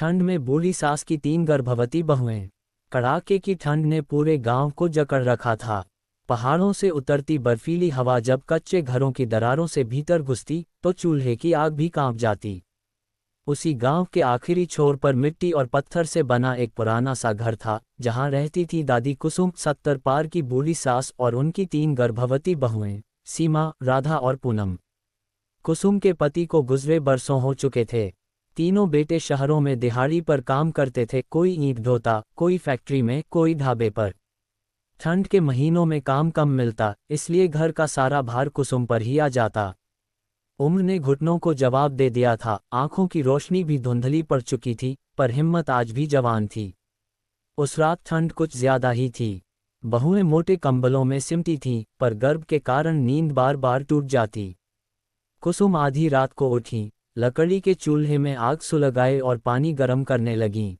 ठंड में बूढ़ी सास की 3 गर्भवती बहुएं। कड़ाके की ठंड ने पूरे गांव को जकड़ रखा था। पहाड़ों से उतरती बर्फीली हवा जब कच्चे घरों की दरारों से भीतर घुसती तो चूल्हे की आग भी कांप जाती। उसी गांव के आखिरी छोर पर मिट्टी और पत्थर से बना एक पुराना सा घर था, जहां रहती थी दादी कुसुम, 70 पार की बूढ़ी सास और उनकी 3 गर्भवती बहुएं, सीमा, राधा और पूनम। कुसुम के पति को गुजरे बरसों हो चुके थे। तीनों बेटे शहरों में दिहाड़ी पर काम करते थे, कोई ईंट ढोता, कोई फैक्ट्री में, कोई ढाबे पर। ठंड के महीनों में काम कम मिलता, इसलिए घर का सारा भार कुसुम पर ही आ जाता। उम्र ने घुटनों को जवाब दे दिया था, आंखों की रोशनी भी धुंधली पड़ चुकी थी, पर हिम्मत आज भी जवान थी। उस रात ठंड कुछ ज्यादा ही थी। बहुएं मोटे कंबलों में सिमटी थीं, पर गर्भ के कारण नींद बार बार टूट जाती। कुसुम आधी रात को उठी, लकड़ी के चूल्हे में आग सुलगाए और पानी गर्म करने लगीं।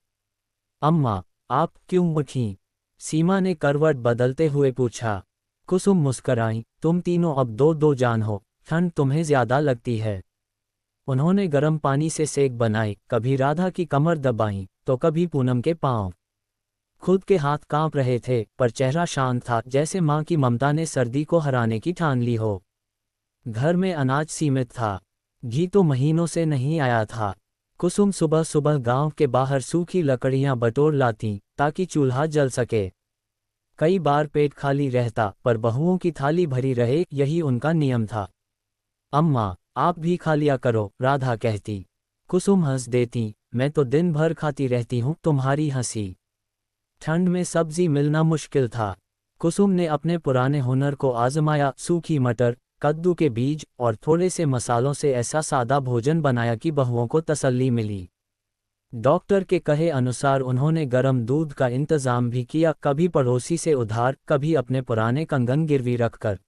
अम्मा, आप क्यों उठीं? सीमा ने करवट बदलते हुए पूछा। कुसुम मुस्कराई, तुम तीनों अब दो दो जान हो, ठंड तुम्हें ज्यादा लगती है। उन्होंने गर्म पानी से सेक बनाई, कभी राधा की कमर दबाई तो कभी पूनम के पांव। खुद के हाथ कांप रहे थे, पर चेहरा शांत था, जैसे मां की ममता ने सर्दी को हराने की ठान ली हो। घर में अनाज सीमित था, घी तो महीनों से नहीं आया था। कुसुम सुबह सुबह गांव के बाहर सूखी लकड़ियां बटोर लाती ताकि चूल्हा जल सके। कई बार पेट खाली रहता, पर बहुओं की थाली भरी रहे, यही उनका नियम था। अम्मा, आप भी खा लिया करो, राधा कहती। कुसुम हंस देती, मैं तो दिन भर खाती रहती हूँ तुम्हारी हंसी। ठंड में सब्जी मिलना मुश्किल था। कुसुम ने अपने पुराने हुनर को आजमाया, सूखी मटर, कद्दू के बीज और थोड़े से मसालों से ऐसा सादा भोजन बनाया कि बहुओं को तसल्ली मिली। डॉक्टर के कहे अनुसार उन्होंने गर्म दूध का इंतजाम भी किया, कभी पड़ोसी से उधार, कभी अपने पुराने कंगन गिरवी रखकर।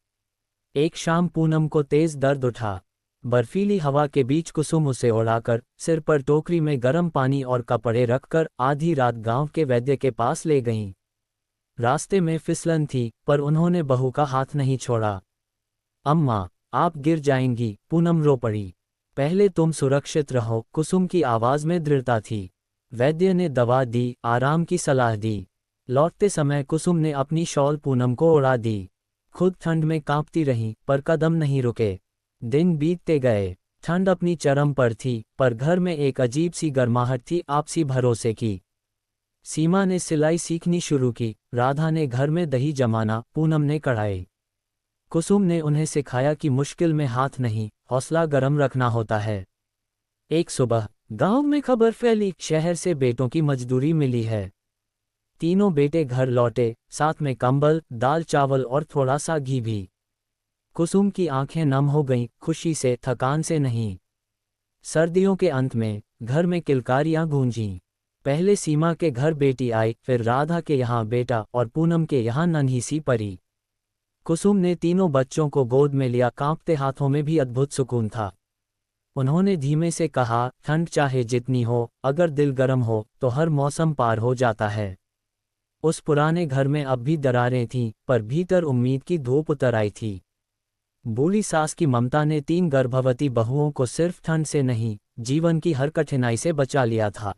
एक शाम पूनम को तेज दर्द उठा। बर्फीली हवा के बीच कुसुम उसे उड़ाकर, सिर पर टोकरी में गर्म पानी और कपड़े रखकर आधी रात गांव के वैद्य के पास ले गईं। रास्ते में फिसलन थी, पर उन्होंने बहू का हाथ नहीं छोड़ा। अम्मा, आप गिर जाएंगी, पूनम रो पड़ी। पहले तुम सुरक्षित रहो, कुसुम की आवाज में दृढ़ता थी। वैद्य ने दवा दी, आराम की सलाह दी। लौटते समय कुसुम ने अपनी शॉल पूनम को उड़ा दी। खुद ठंड में कांपती रहीं, पर कदम नहीं रुके। दिन बीतते गए। ठंड अपनी चरम पर थी, पर घर में एक अजीब सी गर्माहट थी, आपसी भरोसे की। सीमा ने सिलाई सीखनी शुरू की, राधा ने घर में दही जमाना, पूनम ने कढ़ाई। कुसुम ने उन्हें सिखाया कि मुश्किल में हाथ नहीं, हौसला गर्म रखना होता है। एक सुबह गांव में खबर फैली, शहर से बेटों की मजदूरी मिली है। तीनों बेटे घर लौटे, साथ में कंबल, दाल चावल और थोड़ा सा घी भी। कुसुम की आंखें नम हो गईं, खुशी से, थकान से नहीं। सर्दियों के अंत में घर में किलकारियां गूंजीं। पहले सीमा के घर बेटी आई, फिर राधा के यहाँ बेटा और पूनम के यहाँ नन्ही सी परी। कुसुम ने तीनों बच्चों को गोद में लिया, कांपते हाथों में भी अद्भुत सुकून था। उन्होंने धीमे से कहा, ठंड चाहे जितनी हो, अगर दिल गर्म हो तो हर मौसम पार हो जाता है। उस पुराने घर में अब भी दरारें थीं, पर भीतर उम्मीद की धूप उतर आई थी। बूढ़ी सास की ममता ने 3 गर्भवती बहुओं को सिर्फ ठंड से नहीं, जीवन की हर कठिनाई से बचा लिया था।